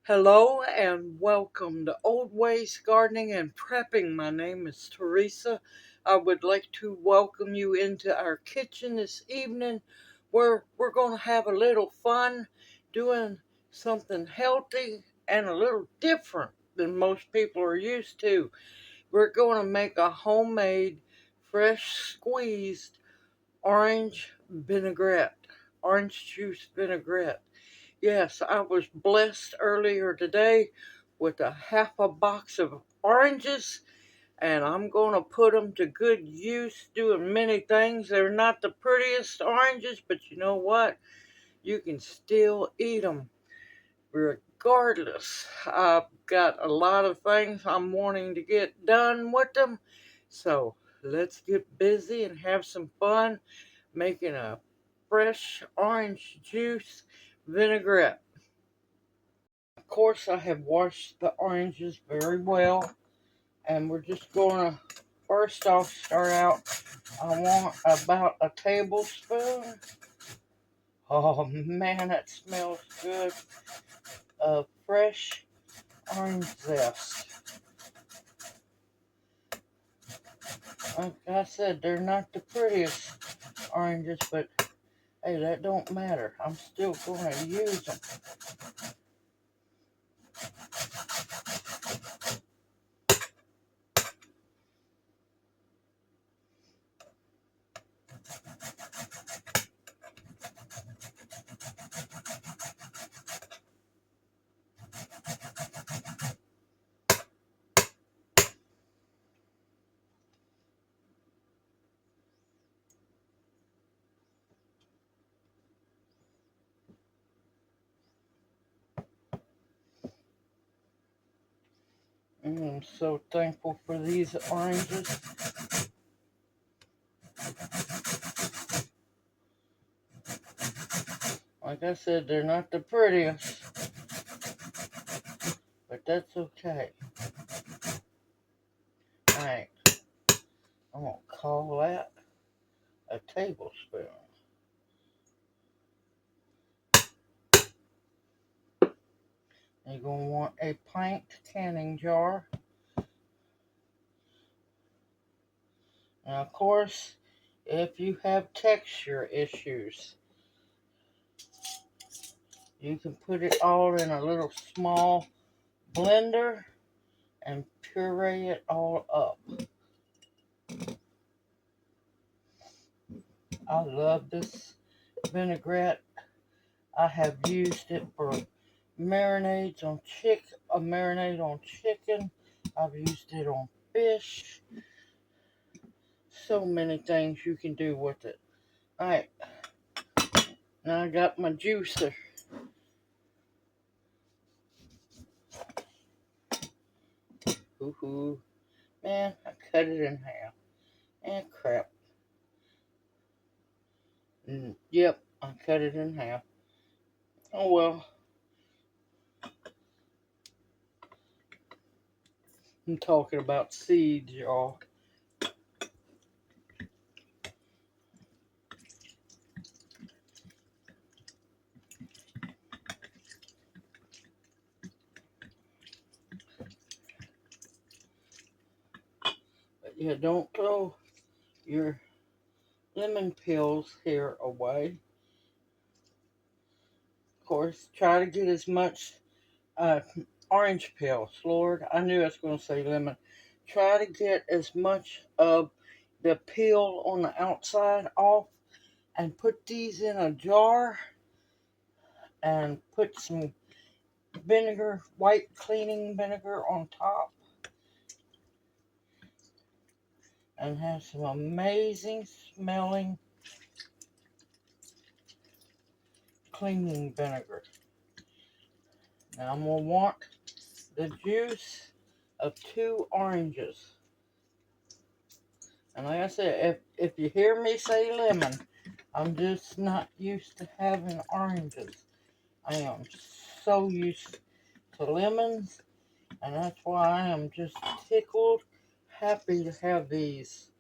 Hello and welcome to Old Ways Gardening and Prepping. My name is Teresa. I would like to welcome you into our kitchen this evening where we're going to have a little fun doing something healthy and a little different than most people are used to. We're going to make a homemade, fresh squeezed orange vinaigrette, orange juice vinaigrette. Yes, I was blessed earlier today with a half a box of oranges, and I'm going to put them to good use doing many things. They're not the prettiest oranges, but you know what? You can still eat them regardless. I've got a lot of things I'm wanting to get done with them, so let's get busy and have some fun making a fresh orange juice vinaigrette. Of course, I have washed the oranges very well, and we're just going to first off start out. I want about a tablespoon. Oh man, that smells good. Of fresh orange zest. Like I said, they're not the prettiest oranges, but hey, that don't matter. I'm still going to use them. I'm so thankful for these oranges. Like I said, they're not the prettiest, but that's okay. Alright, I'm going to call that a tablespoon. You're going to want a pint canning jar. And of course, if you have texture issues, you can put it all in a little small blender and puree it all up. I love this vinaigrette. I have used it for marinades on a marinade on chicken. I've used it on fish. So many things you can do with it. Alright, now I got my juicer. Hoo-hoo. Man, I cut it in half. And crap. Yep, I cut it in half. Oh well. I'm talking about seeds, y'all. But yeah, don't throw your lemon peels here away. Of course, try to get as much orange peels. Lord, I knew I was going to say lemon. Try to get as much of the peel on the outside off and put these in a jar and put some vinegar, white cleaning vinegar on top, and have some amazing smelling cleaning vinegar. Now I'm going to want the juice of 2 oranges. And like I said, if you hear me say lemon, I'm just not used to having oranges. I am so used to lemons, and that's why I am just tickled, happy to have these.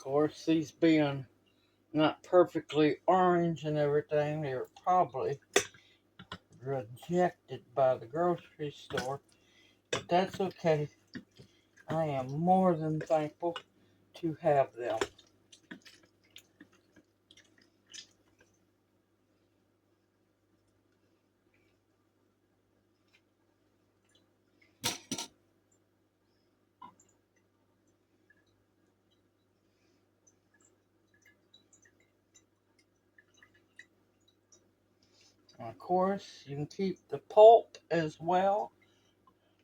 course, these being not perfectly orange and everything, they were probably rejected by the grocery store. But that's okay. I am more than thankful to have them. And of course, you can keep the pulp as well.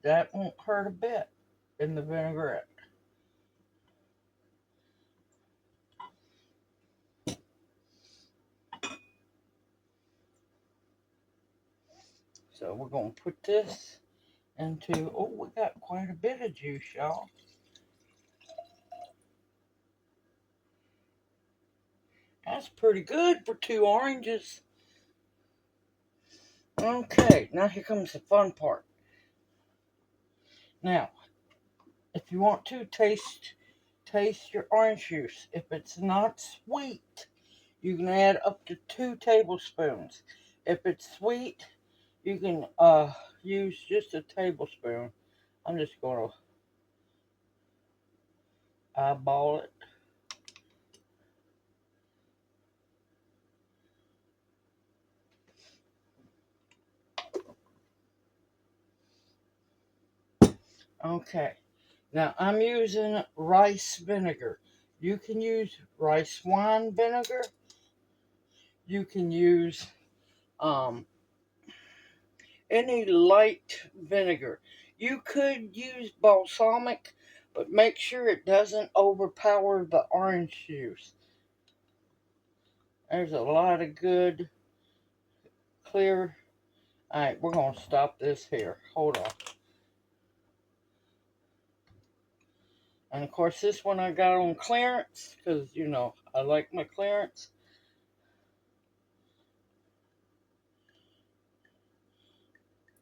That won't hurt a bit in the vinaigrette. So we're going to put this into, oh, we got quite a bit of juice, y'all. That's pretty good for 2 oranges. Okay, now here comes the fun part. Now, if you want to taste your orange juice. If it's not sweet, you can add up to 2 tablespoons. If it's sweet, you can use just a tablespoon. I'm just going to eyeball it. Okay, now I'm using rice vinegar. You can use rice wine vinegar. You can use any light vinegar. You could use balsamic, but make sure it doesn't overpower the orange juice. There's a lot of good, clear. Alright, we're going to stop this here. Hold on. And of course, this one I got on clearance because, you know, I like my clearance.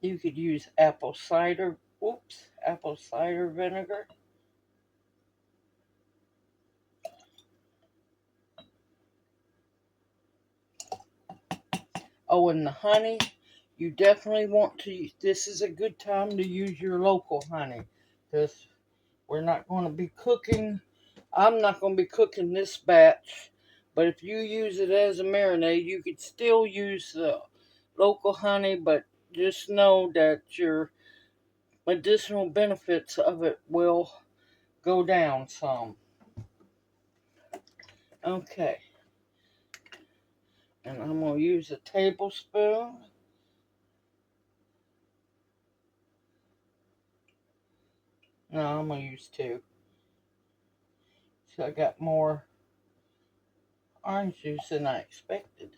You could use apple cider vinegar. Oh, and the honey, you definitely want to, this is a good time to use your local honey. Because we're not going to be cooking, I'm not going to be cooking this batch. But if you use it as a marinade, you could still use the local honey. But just know that your medicinal benefits of it will go down some. Okay. And I'm going to use a tablespoon. No, I'm going to use 2. So I got more orange juice than I expected.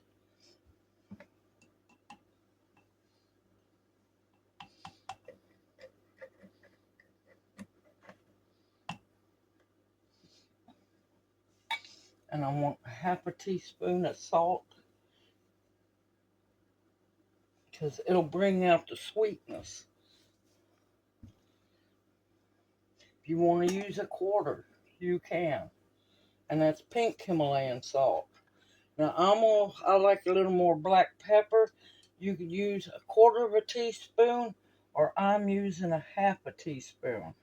And I want half a teaspoon of salt, because it'll bring out the sweetness. If you want to use a quarter, you can. And that's pink Himalayan salt. Now I like a little more black pepper. You could use a quarter of a teaspoon, or I'm using a half a teaspoon.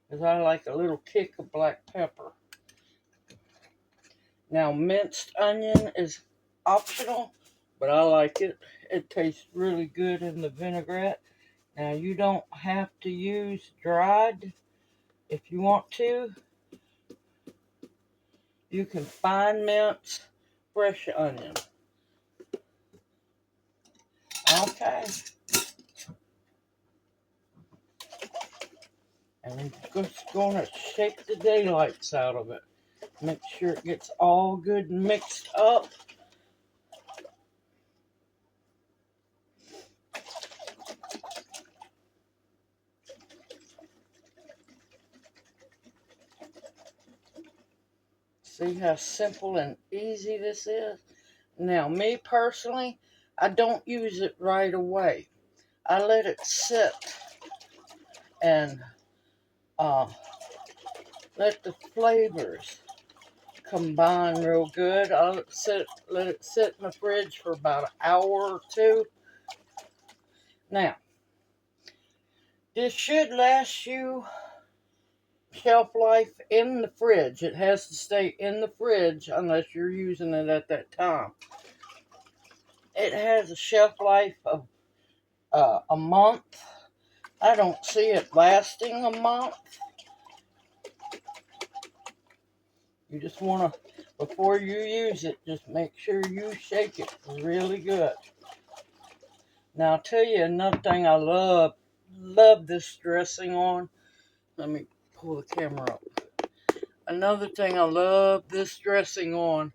Because I like a little kick of black pepper. Now minced onion is optional, but I like it. It tastes really good in the vinaigrette. Now you don't have to use dried. If you want to, you can fine mince fresh onion. Okay. And I'm just going to shake the daylights out of it. Make sure it gets all good and mixed up. See how simple and easy this is? Now, me personally, I don't use it right away. I let it sit and let the flavors combine real good. Let it sit in the fridge for about an hour or two. Now, this should last you shelf life in the fridge. It has to stay in the fridge unless you're using it at that time. It has a shelf life of a month. I don't see it lasting a month. You just want to, before you use it, just make sure you shake it really good. Now, I'll tell you another thing I love this dressing on. Let me pull the camera up. Another thing I love this dressing on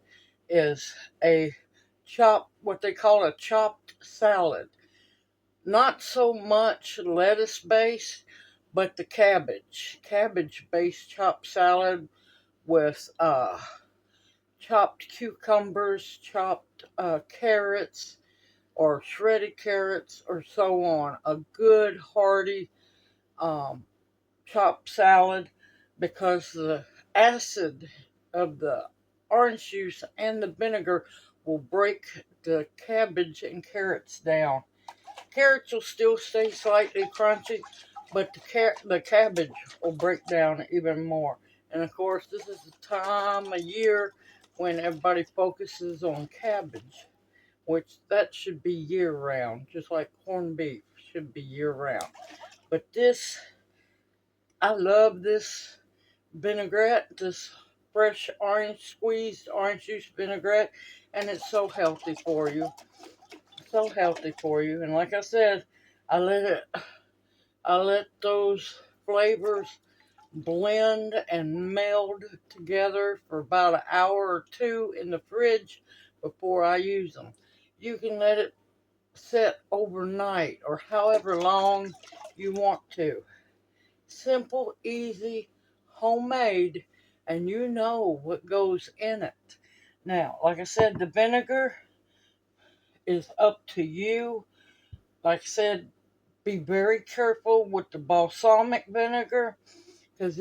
is what they call a chopped salad. Not so much lettuce based, but the cabbage based chopped salad with chopped cucumbers, chopped carrots, or shredded carrots, or so on. A good hearty chopped salad, because the acid of the orange juice and the vinegar will break the cabbage and carrots down. Carrots will still stay slightly crunchy, but the cabbage will break down even more. And of course, this is the time of year when everybody focuses on cabbage, which that should be year round, just like corned beef should be year round. But I love this vinaigrette, this fresh squeezed orange juice vinaigrette, and it's so healthy for you. So healthy for you. And like I said, I let those flavors blend and meld together for about an hour or two in the fridge before I use them. You can let it sit overnight or however long you want to. Simple, easy, homemade, and you know what goes in it. Now, like I said, the vinegar is up to you. Like I said, be very careful with the balsamic vinegar, because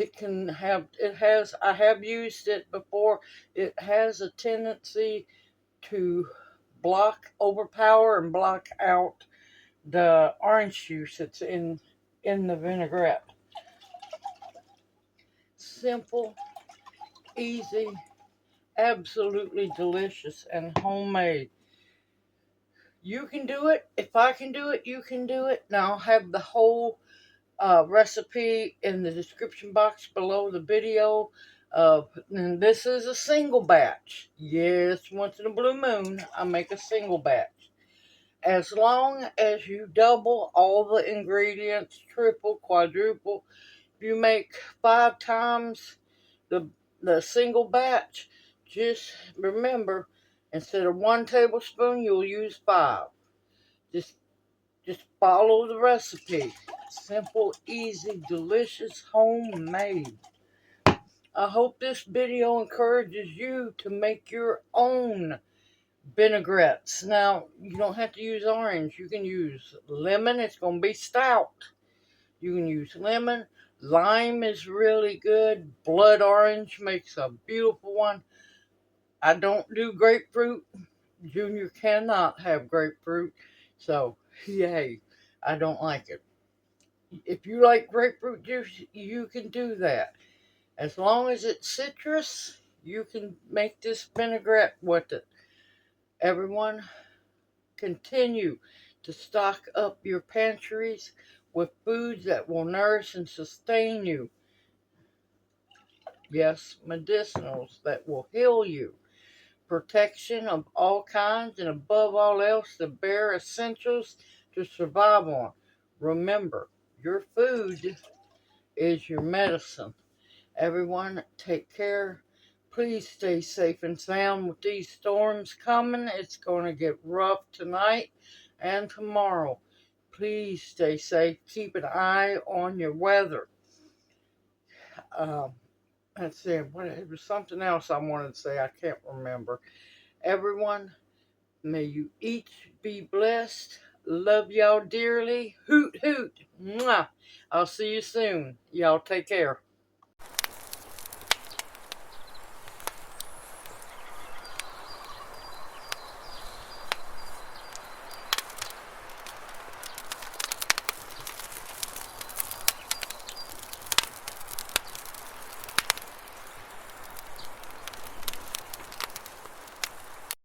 I have used it before. It has a tendency to overpower and block out the orange juice that's in the vinaigrette. Simple, easy, absolutely delicious, and homemade. You can do it. If I can do it, you can do it. Now, I'll have the whole recipe in the description box below the video. And this is a single batch. Yes, once in a blue moon, I make a single batch. As long as you double all the ingredients, triple, quadruple, if you make 5 times the single batch, just remember, instead of 1 tablespoon, you'll use 5. Just just follow the recipe. Simple, easy, delicious, homemade. I hope this video encourages you to make your own vinaigrettes. Now, you don't have to use orange. You can use lemon. It's going to be stout. You can use lemon. Lime is really good. Blood orange makes a beautiful one. I don't do grapefruit. Junior cannot have grapefruit. So, yay, I don't like it. If you like grapefruit juice, you can do that. As long as it's citrus, you can make this vinaigrette with it. Everyone, continue to stock up your pantries with foods that will nourish and sustain you. Yes, medicinals that will heal you. Protection of all kinds, and above all else, the bare essentials to survive on. Remember, your food is your medicine. Everyone, take care. Please stay safe and sound with these storms coming. It's going to get rough tonight and tomorrow. Please stay safe. Keep an eye on your weather. Let's see. It was something else I wanted to say. I can't remember. Everyone, may you each be blessed. Love y'all dearly. Hoot, hoot. Mwah. I'll see you soon. Y'all take care.